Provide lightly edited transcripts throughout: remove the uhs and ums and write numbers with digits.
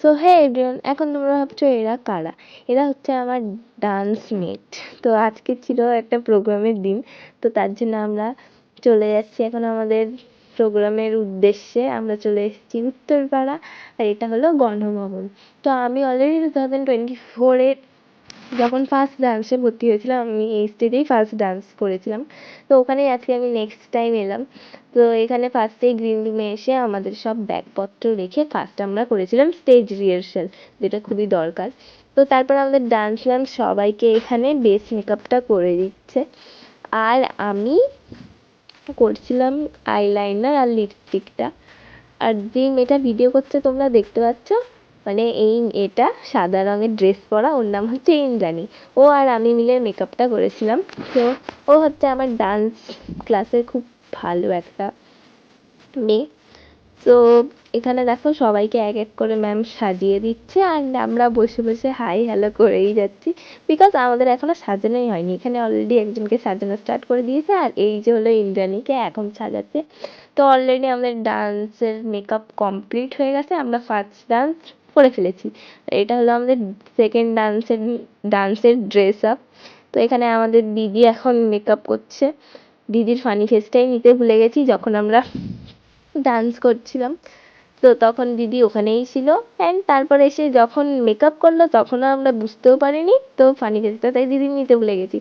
So hey everyone, এখন তোমরা ভাবছো এরা কারা? এরা হচ্ছে আমার ডান্স মেট। তো আজকে ছিল একটা প্রোগ্রামের দিন, তো তার জন্য আমরা চলে যাচ্ছি এখন আমাদের প্রোগ্রামের উদ্দেশ্যে। আমরা চলে এসেছি উত্তরপাড়া, আর এটা হলো গণভবন। তো আমি অলরেডি 2024-এ যখন ফার্স্ট ডান্সে ভর্তি হয়েছিলাম, আমি এই স্টেজেই ফার্স্ট ডান্স করেছিলাম। তো ওখানেই আজকে আমি নেক্সট টাইম এলাম। তো এখানে ফার্স্টেই গ্রিন রুমে এসে আমাদের সব ব্যাগপত্র রেখে ফার্স্ট আমরা করেছিলাম স্টেজ রিহার্সাল, যেটা খুবই দরকার। তো তারপর আমাদের ডান্স ম্যাম সবাইকে এখানে বেস মেকআপটা করে দিচ্ছে, আর আমি করছিলাম আইলাইনার আর লিপস্টিকটা। আর যে মেয়েটা ভিডিও করছে তোমরা দেখতে পাচ্ছ, মানে এটা সাদা রঙের ড্রেস পরা, ওর নাম হচ্ছে ইন্দ্রাণী। ও আর আমি মিলে মেকআপটা করেছিলাম। তো ও হচ্ছে আমার ডান্স ক্লাসের খুব ভালো একটা মেয়ে। তো এখানে দেখো সবাইকে এক এক করে ম্যাম সাজিয়ে দিচ্ছে, আর আমরা বসে বসে হাই হ্যালো করেই যাচ্ছি, বিকজ আমাদের এখনো সাজানোই হয়নি। এখানে অলরেডি একজনকে সাজানো স্টার্ট করে দিয়েছে, আর এই যে হলো ইন্দ্রাণীকে এখন সাজাচ্ছে। তো অলরেডি আমাদের ডান্সের মেকআপ কমপ্লিট হয়ে গেছে, আমরা ফার্স্ট ডান্স করে ফেলেছি। এটা হলো আমাদের সেকেন্ড ডান্সের ড্রেস আপ। তো এখানে আমাদের দিদি এখন মেকআপ করছে। দিদির ফানি ফেসটাই নিতে ভুলে গেছি যখন আমরা ডান্স করছিলাম। তো তখন দিদি ওখানেই ছিল, অ্যান্ড তারপরে এসে যখন মেকআপ করলো তখনও আমরা বুঝতেও পারিনি, তো ফানি ফেসটা তাই দিদি নিতে ভুলে গেছি।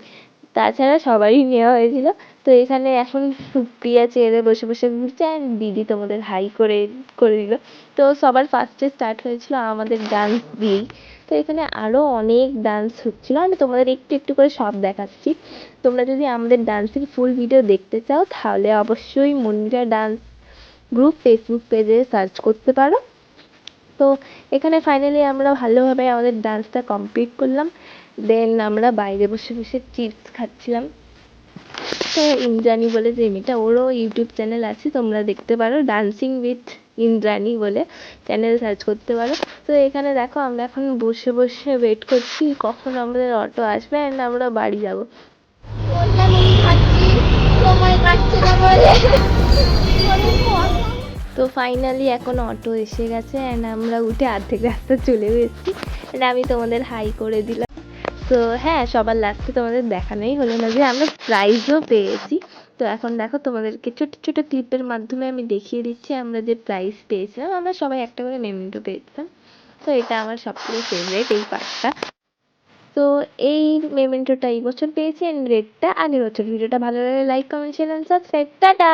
তাছাড়া সবারই নেওয়া হয়েছিল। তো এখানে এখন সুপ্রিয়া চেয়ারে বসে বসে ঘুরছে, অ্যান্ড দিদি তোমাদের হাই করে করে দিল। তো সবার ফার্স্টে স্টার্ট হয়েছিল আমাদের ডান্স দিয়েই। তো এখানে আরও অনেক ডান্স হচ্ছিলো, আমি তোমাদের একটু একটু করে সব দেখাচ্ছি। তোমরা যদি আমাদের ডান্সের ফুল ভিডিও দেখতে চাও তাহলে অবশ্যই মন্দিরা ডান্স গ্রুপ ফেসবুক পেজে সার্চ করতে পারো। তো এখানে ফাইনালি আমরা ভালোভাবে আমাদের ডান্সটা কমপ্লিট করলাম। দেন আমরা বাইরে বসে বসে চিপস খাচ্ছিলাম। তো ইন্দ্রাণী বলে যে মেয়েটা, ওরও ইউটিউব চ্যানেল আছে, তোমরা দেখতে পারো, ডান্সিং উইথ ইন্দ্রাণী বলে চ্যানেল সার্চ করতে পারো। তো এখানে দেখো আমরা এখন বসে বসে ওয়েট করছি কখন আমাদের অটো আসবে অ্যান্ড আমরা বাড়ি যাবো। তো ফাইনালি এখন অটো এসে গেছে, অ্যান্ড আমরা উঠে অর্ধেক রাস্তা চলেও এসেছি, অ্যান্ড আমি তোমাদের হাই করে দিলাম। তো হ্যাঁ, সবার লাস্টে তোমাদের দেখানোই হলো না যে আমরা প্রাইজও পেয়েছি। তো এখন দেখো তোমাদেরকে ছোট ছোট ক্লিপের মাধ্যমে আমি দেখিয়ে দিচ্ছি আমরা যে প্রাইজ পেয়েছিলাম। আমরা সবাই একটা করে মেমেন্টো পেয়েছিলাম। তো এটা আমার সবথেকে ফেভারিট এই পার্টটা। তো এই মেমেন্টোটা এই বছর পেয়েছি, অ্যান্ড রেটটা আগের বছর। ভিডিওটা ভালো লাগলে like comment share and subscribe. Tata.